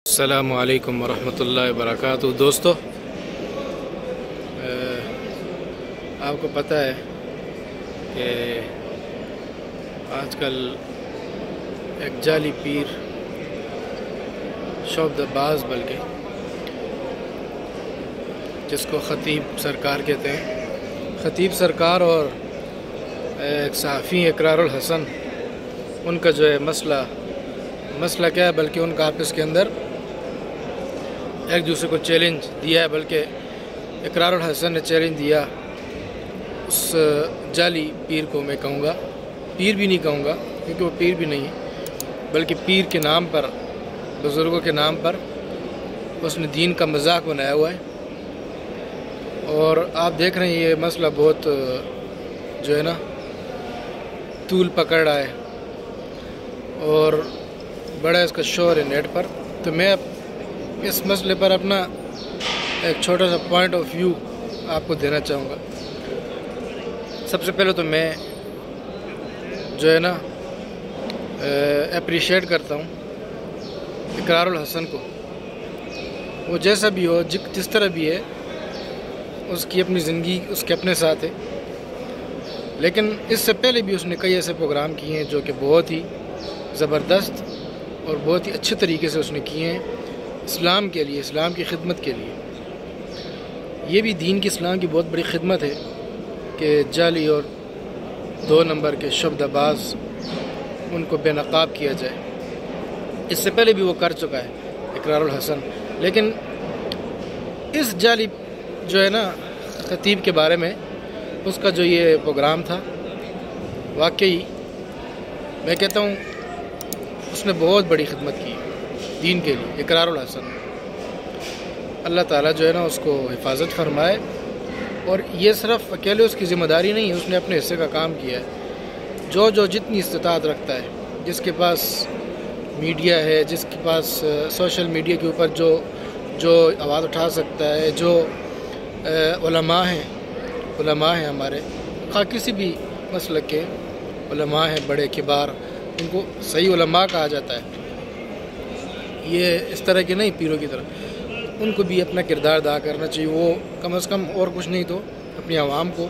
السلام علیکم ورحمۃ اللہ وبرکاتہ۔ دوستو، آپ کو پتہ ہے کہ آج کل ایک جعلی پیر شعبہ باز بلکہ جس کو خطیب سرکار کہتے ہیں، خطیب سرکار اور ایک صحافی اقرار الحسن، ان کا جو ہے مسئلہ کیا ہے، بلکہ ان کا آپس کے اندر ایک دوسرے کو چیلنج دیا ہے۔ بلکہ اقرار الحسن نے چیلنج دیا اس جعلی پیر کو، میں کہوں گا پیر بھی نہیں کہوں گا کیونکہ وہ پیر بھی نہیں ہے، بلکہ پیر کے نام پر، بزرگوں کے نام پر اس نے دین کا مذاق بنایا ہوا ہے۔ اور آپ دیکھ رہے ہیں یہ مسئلہ بہت جو ہے نا طول پکڑ رہا ہے اور بڑا اس کا شور ہے نیٹ پر۔ تو میں اس مسئلے پر اپنا ایک چھوٹا سا پوائنٹ آف ویو آپ کو دینا چاہوں گا۔ سب سے پہلے تو میں جو ہے نا اپریشیٹ کرتا ہوں اقرار الحسن کو، وہ جیسا بھی ہو، جس طرح بھی ہے، اس کی اپنی زندگی اس کے اپنے ساتھ ہے، لیکن اس سے پہلے بھی اس نے کئی ایسے پروگرام کیے ہیں جو کہ بہت ہی زبردست اور بہت ہی اچھے طریقے سے اس نے کیے ہیں اسلام کے لیے، اسلام کی خدمت کے لیے۔ یہ بھی دین کی، اسلام کی بہت بڑی خدمت ہے کہ جعلی اور 2 نمبر کے شعبہ باز ان کو بے نقاب کیا جائے۔ اس سے پہلے بھی وہ کر چکا ہے اقرار الحسن، لیکن اس جعلی جو ہے نا خطیب کے بارے میں اس کا جو یہ پروگرام تھا، واقعی میں کہتا ہوں اس نے بہت بڑی خدمت کی دین کے لیے، اقرار الحسن۔ اللہ تعالیٰ جو ہے نا اس کو حفاظت فرمائے، اور یہ صرف اکیلے اس کی ذمہ داری نہیں ہے، اس نے اپنے حصے کا کام کیا ہے۔ جو جتنی استطاعت رکھتا ہے، جس کے پاس میڈیا ہے، جس کے پاس سوشل میڈیا کے اوپر جو آواز اٹھا سکتا ہے، جو علماء ہیں ہمارے، کسی بھی مسلک کے علماء ہیں، بڑے کبار، ان کو صحیح علماء کہا جاتا ہے، یہ اس طرح کے نہیں پیروں کی طرح، ان کو بھی اپنا کردار ادا کرنا چاہیے۔ وہ کم از کم اور کچھ نہیں تو اپنی عوام کو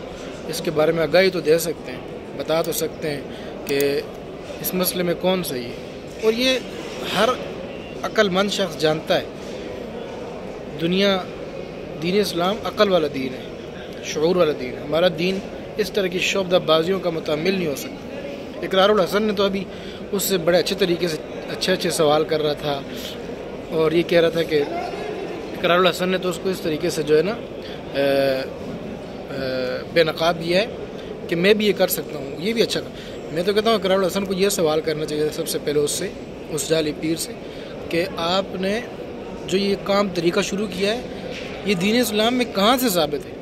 اس کے بارے میں آگاہی تو دے سکتے ہیں، بتا تو سکتے ہیں کہ اس مسئلے میں کون صحیح ہے۔ اور یہ ہر عقل مند شخص جانتا ہے، دین اسلام عقل والا دین ہے، شعور والا دین ہے۔ ہمارا دین اس طرح کی شعبہ بازیوں کا متعامل نہیں ہو سکتا۔ اقرار الحسن نے تو ابھی اس سے بڑے اچھے طریقے سے اچھے سوال کر رہا تھا، اور یہ کہہ رہا تھا کہ اقرار الحسن نے تو اس کو اس طریقے سے جو ہے نا بے نقاب دیا ہے کہ میں بھی یہ کر سکتا ہوں، یہ بھی اچھا میں تو کہتا ہوں اقرار الحسن کو یہ سوال کرنا چاہیے سب سے پہلے اس جعلی پیر سے کہ آپ نے جو یہ کام طریقہ شروع کیا ہے، یہ دین اسلام میں کہاں سے ثابت ہے؟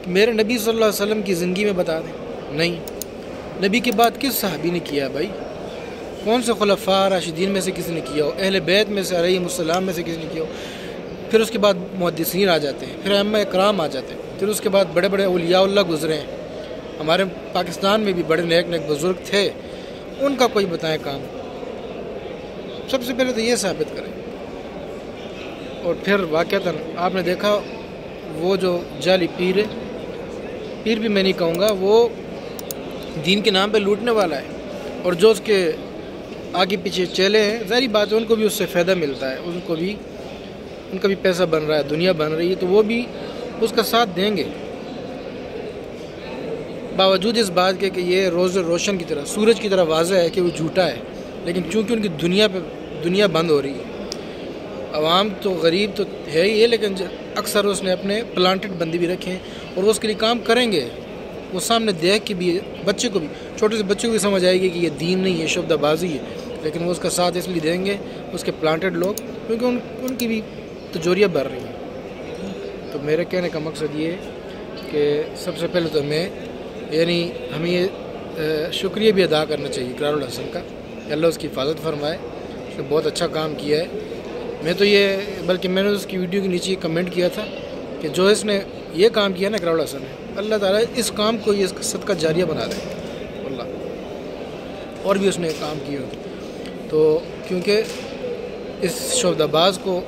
میرے نبی صلی اللہ علیہ وسلم کی زندگی میں بتا دیں، نہیں۔ نبی کے بعد کس صحابی نے کیا بھائی؟ کون سے خلفاء راشدین میں سے کسی نے کیا ہو؟ اہل بیت میں سے، علیہم السلام میں سے کسی نے کیا ہو؟ پھر اس کے بعد محدثین آ جاتے ہیں، پھر ائمہ اکرام آ جاتے ہیں، پھر اس کے بعد بڑے بڑے اولیاء اللہ گزرے ہیں۔ ہمارے پاکستان میں بھی بڑے نیک بزرگ تھے، ان کا کوئی بتائیں کام؟ سب سے پہلے تو یہ ثابت کریں، اور پھر واقعتاً آپ نے دیکھا وہ جو جعلی پیر ہے، پیر بھی میں نہیں کہوں گا، وہ دین کے نام پہ لوٹنے والا ہے، اور جو اس کے آگے پیچھے چیلے ہیں، ظاہری بات ہے ان کو بھی اس سے فائدہ ملتا ہے، ان کا بھی پیسہ بن رہا ہے، دنیا بن رہی ہے، تو وہ بھی اس کا ساتھ دیں گے، باوجود اس بات کے کہ یہ روز روشن کی طرح، سورج کی طرح واضح ہے کہ وہ جھوٹا ہے، لیکن چونکہ ان کی دنیا بند ہو رہی ہے، عوام تو غریب تو ہے ہی ہے، لیکن اکثر اس نے اپنے پلانٹڈ بندی بھی رکھے ہیں، اور وہ اس کے لیے کام کریں گے۔ وہ سامنے دیکھ کے بھی، بچے کو بھی، چھوٹے سے بچے کو بھی سمجھ آئے گی کہ یہ دین نہیں ہے، شعبہ بازی ہے، لیکن وہ اس کا ساتھ اس لیے دیں گے اس کے پلانٹڈ لوگ، کیونکہ ان کی بھی تجوریاں بڑھ رہی ہیں۔ تو میرے کہنے کا مقصد یہ ہے کہ سب سے پہلے تو ہمیں یہ شکریہ بھی ادا کرنا چاہیے اقرار الحسن کا کہ اللہ اس کی حفاظت فرمائے، اس نے بہت اچھا کام کیا ہے۔ بلکہ میں نے اس کی ویڈیو کے نیچے کمنٹ کیا تھا کہ جو اس نے یہ کام کیا نا اقرار الحسن ہے، اللہ تعالیٰ اس کام کو یہ صدقہ جاریہ بنا دے، اللہ اور بھی اس نے کام کیے ہوتے۔ تو کیونکہ اس شعبدہ باز کو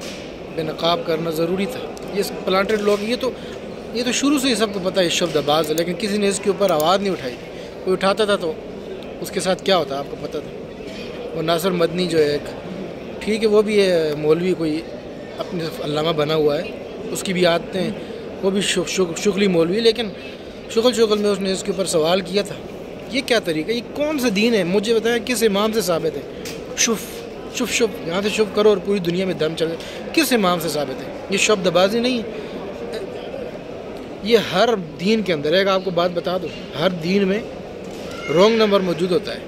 بے نقاب کرنا ضروری تھا. یہ پلانٹڈ لوگ یہ تو شروع سے ہی سب کو پتہ ہے شعبدہ باز ہے، لیکن کسی نے اس کے اوپر آواز نہیں اٹھائی. کوئی اٹھاتا تھا تو اس کے ساتھ کیا ہوتا آپ کو پتہ تھا. وہ ناصر مدنی جو ہے ایک ٹھیک ہے وہ بھی ہے مولوی، کوئی اپنے علامہ بنا ہوا ہے، اس کی بھی عادتیں، وہ بھی شغلی مولوی، لیکن شغل میں اس نے اس کے اوپر سوال کیا تھا. یہ کیا طریقہ، یہ کون سا دین ہے؟ مجھے بتائیں کس امام سے ثابت ہے؟ شف یہاں سے شف کرو اور پوری دنیا میں دم چلے، کس امام سے ثابت ہے؟ یہ شعبدہ بازی نہیں ہے. یہ ہر دین کے اندر ہے. آپ کو بات بتا دو، ہر دین میں رونگ نمبر موجود ہوتا ہے.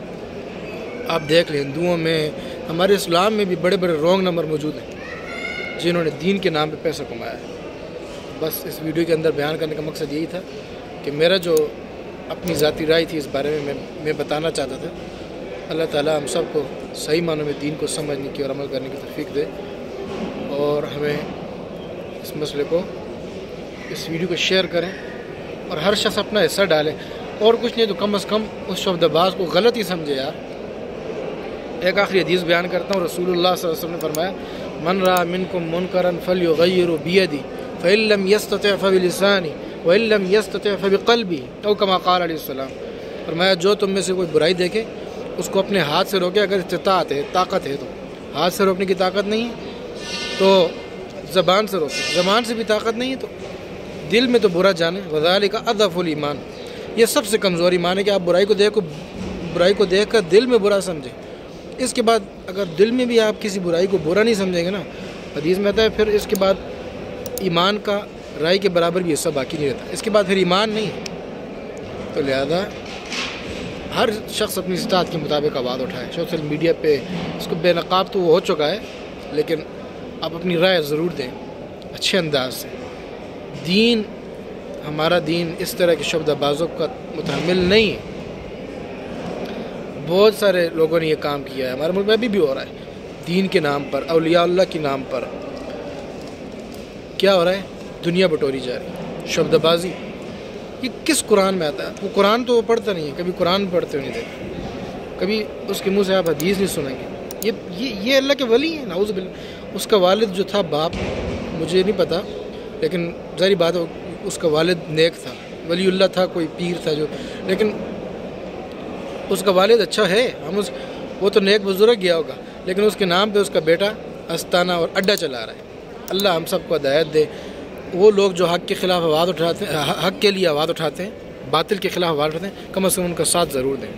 آپ دیکھ لیں ہندوؤں میں، ہمارے اسلام میں بھی بڑے بڑے رونگ نمبر موجود ہیں جنہوں نے دین کے نام پہ پیسہ کمایا ہے. بس اس ویڈیو کے اندر بیان کرنے کا مقصد یہی تھا کہ میرا جو اپنی ذاتی رائے تھی اس بارے میں بتانا چاہتا تھا. اللہ تعالیٰ ہم سب کو صحیح معنوں میں دین کو سمجھنے کی اور عمل کرنے کی توفیق دے، اور ہمیں اس مسئلے کو، اس ویڈیو کو شیئر کریں اور ہر شخص اپنا حصہ ڈالیں. اور کچھ نہیں تو کم از کم اس شعبدہ باز کو غلط ہی سمجھے یار. ایک آخری حدیث بیان کرتا ہوں. رسول اللہ صلی اللہ علیہ وسلم نے فرمایا من رأى منکم منکرا فلیغیرہ بیدہ فإن لم یستطع فبلسانہ وإن لم یستطع فبقلبہ او کما قال علیہ السلام. فرمایا جو تم میں سے کوئی برائی دیکھے اس کو اپنے ہاتھ سے روکے، اگر استطاعت ہے، طاقت ہے. تو ہاتھ سے روکنے کی طاقت نہیں ہے تو زبان سے روکے، زبان سے بھی طاقت نہیں ہے تو دل میں تو برا جانے. وذالک اضعف الایمان، یہ سب سے کمزور ایمان ہے کہ آپ برائی کو دیکھ کر دل میں برا سمجھیں. اس کے بعد اگر دل میں بھی آپ کسی برائی کو برا نہیں سمجھیں گے نا، حدیث میں آتا ہے پھر اس کے بعد ایمان کا رائی کے برابر بھی حصہ باقی نہیں رہتا. اس کے بعد پھر ایمان نہیں ہے. تو لہذا ہر شخص اپنی استطاعت کے مطابق آواز اٹھائے. سوشل میڈیا پہ اس کو بے نقاب تو وہ ہو چکا ہے، لیکن آپ اپنی رائے ضرور دیں اچھے انداز سے. دین، ہمارا دین اس طرح کے شعبدہ بازوں کا متحمل نہیں ہے. بہت سارے لوگوں نے یہ کام کیا ہے، ہمارے ملک میں ابھی بھی ہو رہا ہے. دین کے نام پر، اولیاء اللہ کے نام پر کیا ہو رہا ہے؟ دنیا بٹوری جا رہی ہے، شعبدہ بازی. یہ کس قرآن میں آتا ہے؟ وہ قرآن تو وہ پڑھتا نہیں ہے، کبھی قرآن پڑھتے ہوئے نہیں دیکھا، کبھی اس کے منہ سے آپ حدیث نہیں سنیں گے. یہ اللہ کے ولی ہیں، نعوذ باللہ. اس کا والد جو تھا باپ مجھے نہیں پتا، لیکن ظاہری بات ہے اس کا والد نیک تھا، ولی اللہ تھا، کوئی پیر تھا جو، لیکن اس کا والد اچھا ہے. وہ تو نیک بزرگ گیا ہوگا، لیکن اس کے نام پہ اس کا بیٹا استانہ اور اڈا چلا رہا ہے. اللہ ہم سب کو ہدایت دے. وہ لوگ جو حق کے خلاف آواز اٹھاتے ہیں، حق کے لیے آواز اٹھاتے ہیں، باطل کے خلاف آواز اٹھاتے ہیں، کم از کم ان کا ساتھ ضرور دیں.